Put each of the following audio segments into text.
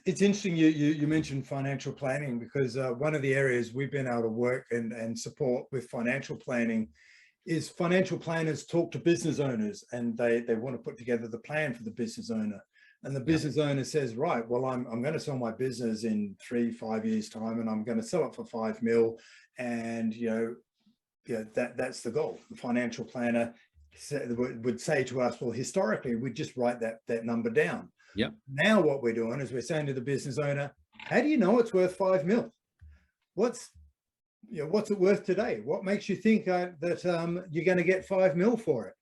It's interesting you mentioned financial planning, because one of the areas we've been able to work and support with financial planning is financial planners talk to business owners, and they want to put together the plan for the business owner. And the Yeah. business owner says, right, well, I'm going to sell my business in 3-5 years time, and I'm going to sell it for 5 mil. And, that's the goal. The financial planner would say to us, well, historically, we'd just write that number down. Yep. Now what we're doing is we're saying to the business owner, how do you know it's worth 5 mil? What's it worth today? What makes you think that you're going to get 5 mil for it?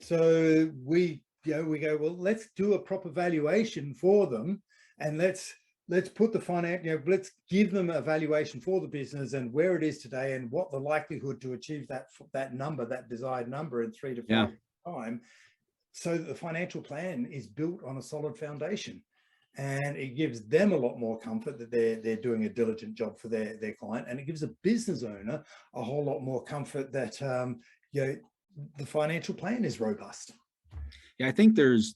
So we go, well, let's do a proper valuation for them, and let's put the finance, let's give them a valuation for the business and where it is today and what the likelihood to achieve that number, that desired number, in 3 to 5 years time, so that the financial plan is built on a solid foundation. And it gives them a lot more comfort that they're doing a diligent job for their client, and it gives a business owner a whole lot more comfort that the financial plan is robust. Yeah, I think there's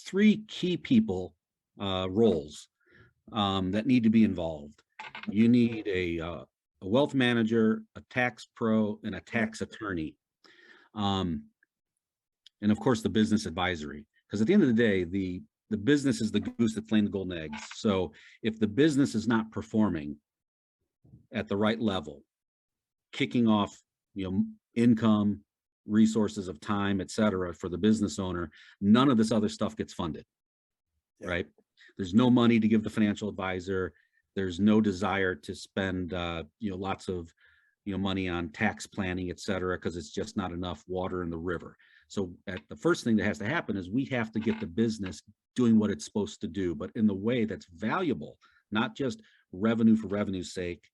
3 key people roles that need to be involved. You need a wealth manager, a tax pro, and a tax attorney, and of course the business advisory. Because at the end of the day, the business is the goose that's laying the golden eggs. So if the business is not performing at the right level, kicking off, income, resources of time, et cetera, for the business owner, none of this other stuff gets funded, right? There's no money to give the financial advisor. There's no desire to spend, lots of, money on tax planning, et cetera, because it's just not enough water in the river. So the first thing that has to happen is we have to get the business doing what it's supposed to do, but in the way that's valuable, not just revenue for revenue's sake,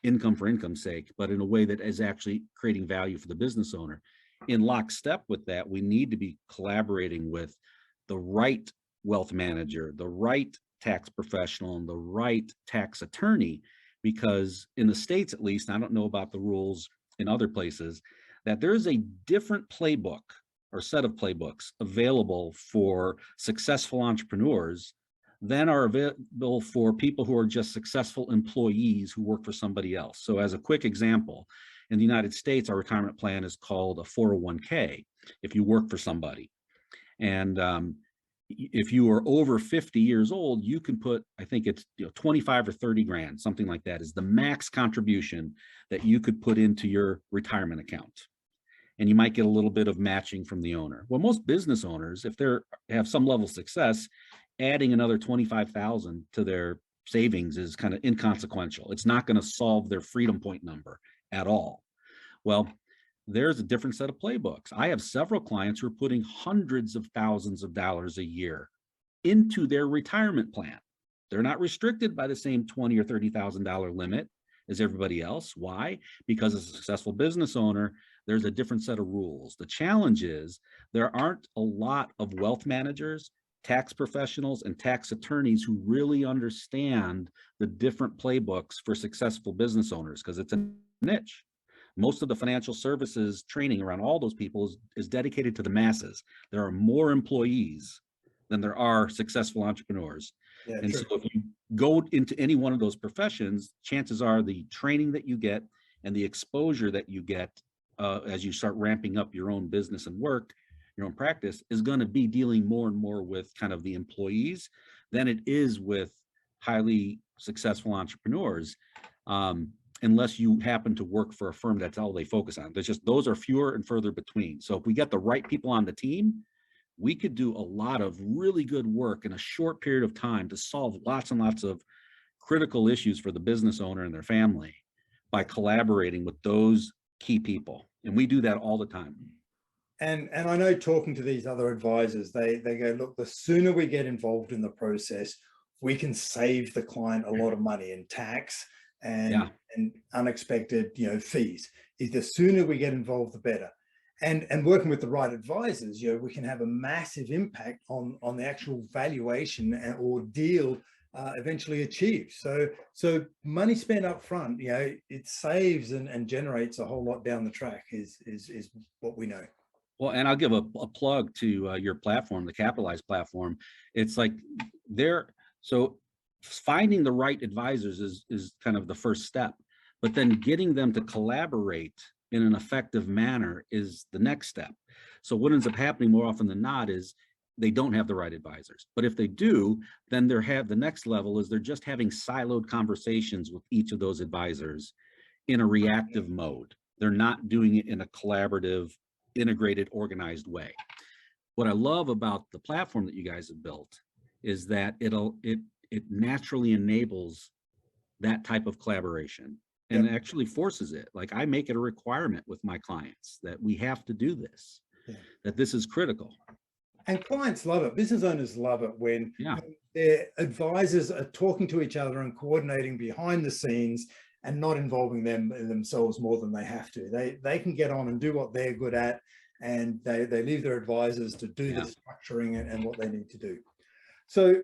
income for income's sake, but in a way that is actually creating value for the business owner. In lockstep with that, we need to be collaborating with the right wealth manager, the right tax professional, and the right tax attorney, because in the States, at least, I don't know about the rules in other places, that there is a different playbook or set of playbooks available for successful entrepreneurs than are available for people who are just successful employees who work for somebody else. So as a quick example, in the United States, our retirement plan is called a 401k if you work for somebody. And if you are over 50 years old, you can put, I think it's 25 or 30 grand, something like that, is the max contribution that you could put into your retirement account. And you might get a little bit of matching from the owner. Well, most business owners, if they have some level of success, adding another 25,000 to their savings is kind of inconsequential. It's not going to solve their freedom point number at all. Well, there's a different set of playbooks. I have several clients who are putting hundreds of thousands of dollars a year into their retirement plan. They're not restricted by the same $20,000 or $30,000 limit as everybody else. Why? Because as a successful business owner, there's a different set of rules. The challenge is there aren't a lot of wealth managers, tax professionals, and tax attorneys who really understand the different playbooks for successful business owners, because it's a niche. Most of the financial services training around all those people is dedicated to the masses. There are more employees than there are successful entrepreneurs. Yeah, and true. So if you go into any one of those professions, chances are the training that you get and the exposure that you get as you start ramping up your own business and work, your own practice, is going to be dealing more and more with kind of the employees than it is with highly successful entrepreneurs. Unless you happen to work for a firm that's all they focus on. Those are fewer and further between. So if we get the right people on the team, we could do a lot of really good work in a short period of time to solve lots and lots of critical issues for the business owner and their family by collaborating with those key people. And we do that all the time. And I know, talking to these other advisors, they go, look, the sooner we get involved in the process, we can save the client a lot of money in tax and unexpected fees. The sooner we get involved, the better. And working with the right advisors, we can have a massive impact on the actual valuation or deal eventually achieved. So money spent up front, it saves and generates a whole lot down the track is what we know. Well, and I'll give a plug to your platform, the Capitalize platform. It's like so finding the right advisors is kind of the first step, but then getting them to collaborate in an effective manner is the next step. So what ends up happening more often than not is they don't have the right advisors. But if they do, then the next level is they're just having siloed conversations with each of those advisors in a reactive mode. They're not doing it in a collaborative, integrated, organized way. What I love about the platform that you guys have built is that it naturally enables that type of collaboration and actually forces it. Like, I make it a requirement with my clients that we have to do this, that this is critical. And clients love it. Business owners love it when Yeah. their advisors are talking to each other and coordinating behind the scenes and not involving themselves more than they have to. They can get on and do what they're good at, and they leave their advisors to do the structuring and what they need to do. So